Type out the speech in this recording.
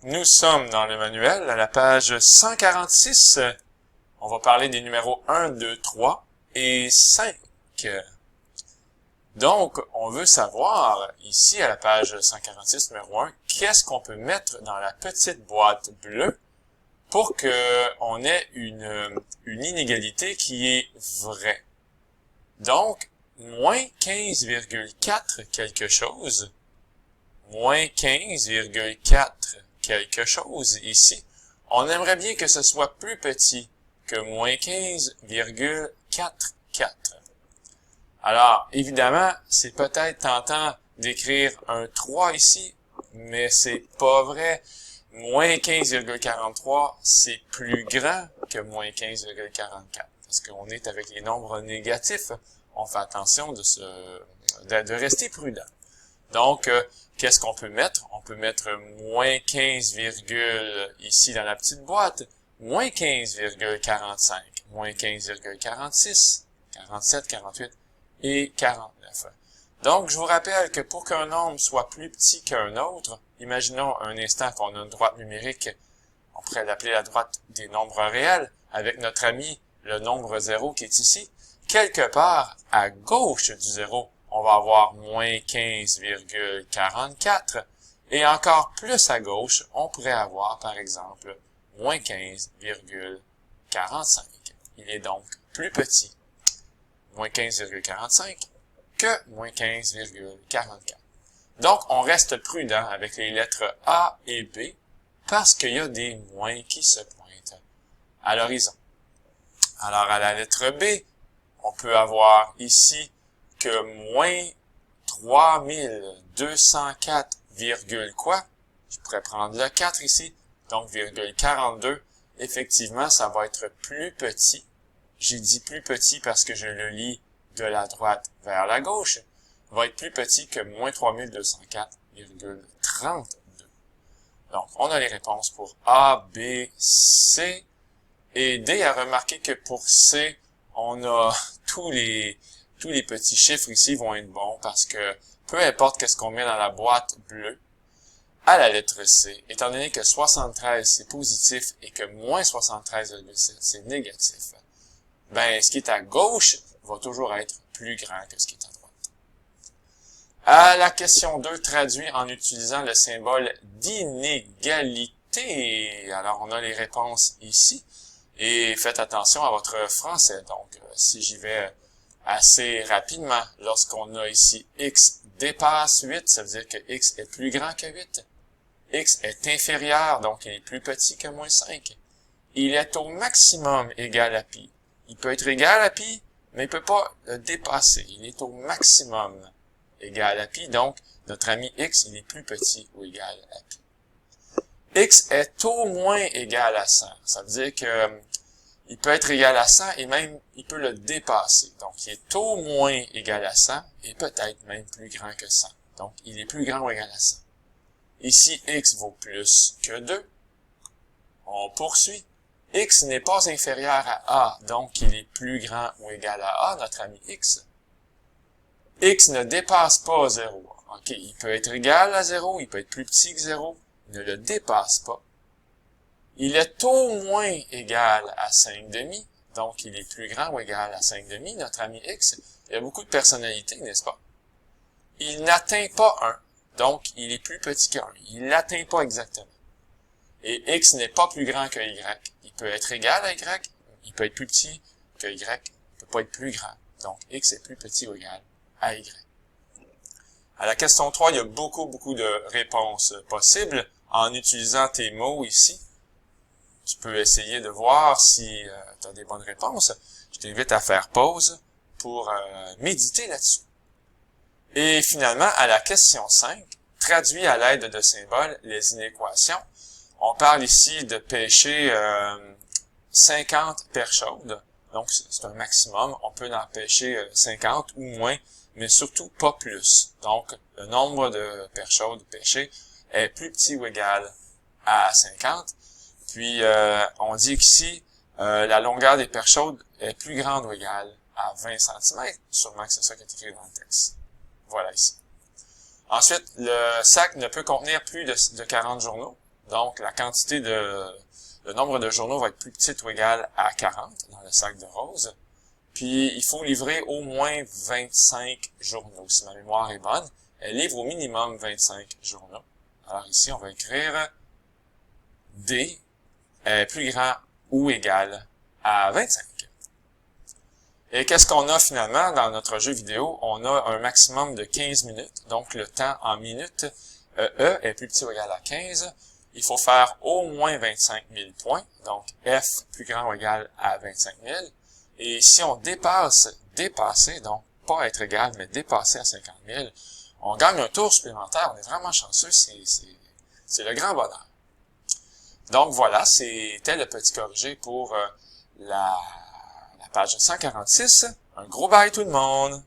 Nous sommes dans le manuel à la page 146. On va parler des numéros 1, 2, 3 et 5. Donc, on veut savoir, ici à la page 146, numéro 1, qu'est-ce qu'on peut mettre dans la petite boîte bleue pour qu'on ait une inégalité qui est vraie. Donc, moins 15,4 quelque chose, moins 15,4 quelque chose ici, on aimerait bien que ce soit plus petit que moins 15,44. Alors, évidemment, c'est peut-être tentant d'écrire un 3 ici, mais c'est pas vrai. Moins 15,43, c'est plus grand que moins 15,44. Parce qu'on est avec les nombres négatifs, on fait attention de rester prudent. Donc, qu'est-ce qu'on peut mettre? On peut mettre moins 15, ici dans la petite boîte, moins 15,45, moins 15,46, 47, 48 et 49. Donc, je vous rappelle que pour qu'un nombre soit plus petit qu'un autre, imaginons un instant qu'on a une droite numérique, on pourrait l'appeler la droite des nombres réels, avec notre ami le nombre 0 qui est ici. Quelque part, à gauche du 0, on va avoir moins 15,44. Et encore plus à gauche, on pourrait avoir, par exemple, moins 15,45. Il est donc plus petit, moins 15,45, que moins 15,44. Donc, on reste prudent avec les lettres A et B parce qu'il y a des moins qui se pointent à l'horizon. Alors, à la lettre B, on peut avoir ici que moins 3204, quoi? Je pourrais prendre le 4 ici, donc virgule 42. Effectivement, ça va être plus petit. J'ai dit plus petit parce que je le lis de la droite vers la gauche. Va être plus petit que moins 3204,32. Donc, on a les réponses pour A, B, C et D. À remarquer que pour C, on a tous les petits chiffres ici vont être bons parce que peu importe qu'est-ce qu'on met dans la boîte bleue, à la lettre C, étant donné que 73 c'est positif et que moins 73,7 c'est négatif, ben, ce qui est à gauche va toujours être plus grand que ce qui est à droite. À la question 2, traduit en utilisant le symbole d'inégalité. Alors, on a les réponses ici. Et faites attention à votre français. Donc, si j'y vais assez rapidement, lorsqu'on a ici x dépasse 8, ça veut dire que x est plus grand que 8. X est inférieur, donc il est plus petit que moins 5. Il est au maximum égal à pi. Il peut être égal à pi, mais il peut pas le dépasser. Il est au maximum égal à pi, donc notre ami x, il est plus petit ou égal à pi. X est au moins égal à 100. Ça veut dire que il peut être égal à 100 et même il peut le dépasser. Donc, il est au moins égal à 100 et peut-être même plus grand que 100. Donc, il est plus grand ou égal à 100. Ici, x vaut plus que 2. On poursuit. X n'est pas inférieur à A, donc il est plus grand ou égal à A, notre ami x. X ne dépasse pas 0. OK, il peut être égal à 0, il peut être plus petit que 0, il ne le dépasse pas. Il est au moins égal à 5,5, donc il est plus grand ou égal à 5,5, notre ami x. Il a beaucoup de personnalités, n'est-ce pas? Il n'atteint pas 1, donc il est plus petit que 1. Il n'atteint pas exactement. Et x n'est pas plus grand que y. Il peut être égal à y, il peut être plus petit que y, il ne peut pas être plus grand. Donc x est plus petit ou égal à y. À la question 3, il y a beaucoup de réponses possibles en utilisant tes mots ici. Tu peux essayer de voir si tu as des bonnes réponses. Je t'invite à faire pause pour méditer là-dessus. Et finalement, à la question 5, traduit à l'aide de symboles les inéquations. On parle ici de pêcher 50 perches chaudes. Donc, c'est un maximum. On peut en pêcher 50 ou moins, mais surtout pas plus. Donc, le nombre de perches chaudes pêchées est plus petit ou égal à 50. Puis, on dit qu'ici, la longueur des perches chaudes est plus grande ou égale à 20 cm. Sûrement que c'est ça qui est écrit dans le texte. Voilà ici. Ensuite, le sac ne peut contenir plus de 40 journaux. Donc, la quantité le nombre de journaux va être plus petit ou égal à 40 dans le sac de rose. Puis, il faut livrer au moins 25 journaux. Si ma mémoire est bonne, elle livre au minimum 25 journaux. Alors ici, on va écrire D est plus grand ou égal à 25. Et qu'est-ce qu'on a finalement dans notre jeu vidéo? On a un maximum de 15 minutes, donc le temps en minutes, E est plus petit ou égal à 15. Il faut faire au moins 25 000 points, donc F plus grand ou égal à 25 000. Et si on dépasser, donc pas être égal, mais dépasser à 50 000, on gagne un tour supplémentaire. On est vraiment chanceux, c'est le grand bonheur. Donc voilà, c'était le petit corrigé pour la page 146. Un gros bye tout le monde!